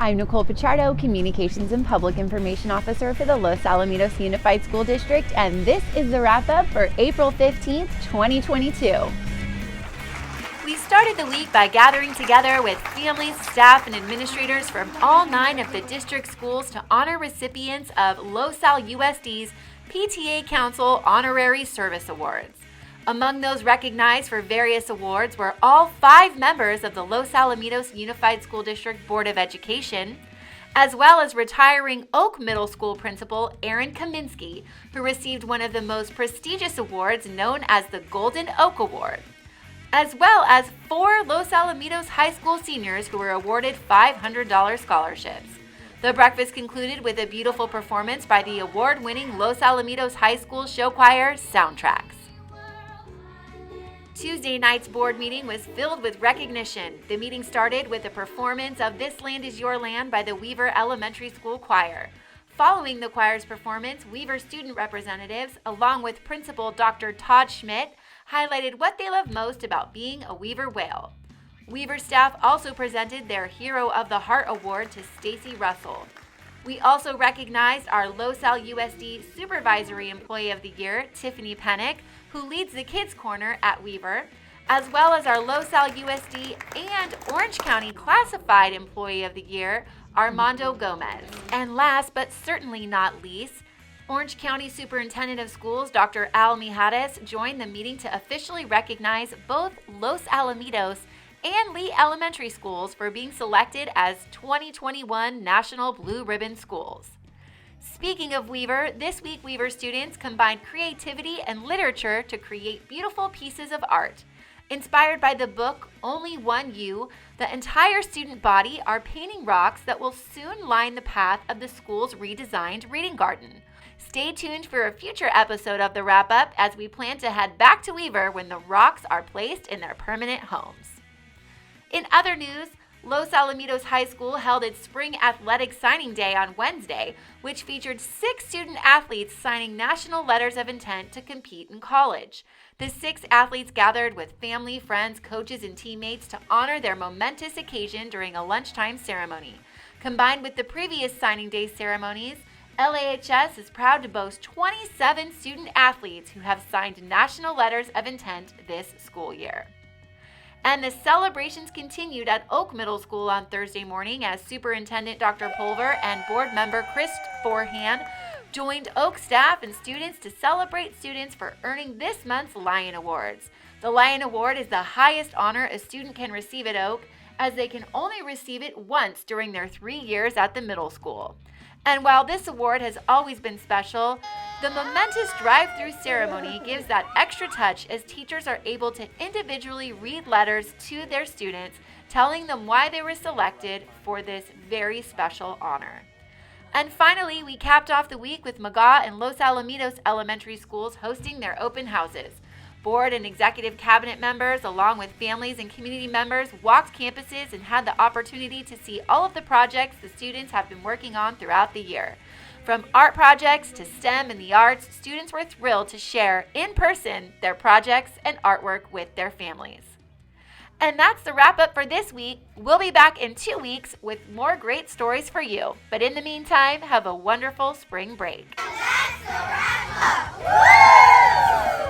I'm Nicole Pichardo, Communications and Public Information Officer for the Los Alamitos Unified School District, and this is the wrap-up for April 15th, 2022. We started the week by gathering together with families, staff, and administrators from all 9 of the district schools to honor recipients of Los Al USD's PTA Council Honorary Service Awards. Among those recognized for various awards were all 5 members of the Los Alamitos Unified School District Board of Education, as well as retiring Oak Middle School principal Aaron Kaminsky, who received one of the most prestigious awards known as the Golden Oak Award, as well as 4 Los Alamitos High School seniors who were awarded $500 scholarships. The breakfast concluded with a beautiful performance by the award-winning Los Alamitos High School show choir, Soundtracks. Tuesday night's board meeting was filled with recognition. The meeting started with a performance of This Land Is Your Land by the Weaver Elementary School Choir. Following the choir's performance, Weaver student representatives, along with Principal Dr. Todd Schmidt, highlighted what they love most about being a Weaver whale. Weaver staff also presented their Hero of the Heart Award to Stacy Russell. We also recognized our Los Al USD Supervisory Employee of the Year, Tiffany Pennick, who leads the Kids Corner at Weaver, as well as our Los Al USD and Orange County Classified Employee of the Year, Armando Gomez. And last but certainly not least, Orange County Superintendent of Schools, Dr. Al Mijares, joined the meeting to officially recognize both Los Alamitos and Lee Elementary Schools for being selected as 2021 National Blue Ribbon Schools. Speaking of Weaver, this week Weaver students combined creativity and literature to create beautiful pieces of art. Inspired by the book Only One You, the entire student body are painting rocks that will soon line the path of the school's redesigned reading garden. Stay tuned for a future episode of the wrap-up as we plan to head back to Weaver when the rocks are placed in their permanent homes. In other news, Los Alamitos High School held its Spring Athletic Signing Day on Wednesday, which featured 6 student athletes signing national letters of intent to compete in college. The 6 athletes gathered with family, friends, coaches, and teammates to honor their momentous occasion during a lunchtime ceremony. Combined with the previous Signing Day ceremonies, LAHS is proud to boast 27 student athletes who have signed national letters of intent this school year. And the celebrations continued at Oak Middle School on Thursday morning as Superintendent Dr. Pulver and board member Chris Forehand joined Oak staff and students to celebrate students for earning this month's Lion Awards. The Lion Award is the highest honor a student can receive at Oak, as they can only receive it once during their 3 years at the middle school. And while this award has always been special, the momentous drive-through ceremony gives that extra touch as teachers are able to individually read letters to their students, telling them why they were selected for this very special honor. And finally, we capped off the week with McGaugh and Los Alamitos Elementary Schools hosting their open houses. Board and executive cabinet members, along with families and community members, walked campuses and had the opportunity to see all of the projects the students have been working on throughout the year. From art projects to STEM and the arts, students were thrilled to share in person their projects and artwork with their families. And that's the wrap up for this week. We'll be back in 2 weeks with more great stories for you. But in the meantime, have a wonderful spring break. And that's the wrap up. Woo!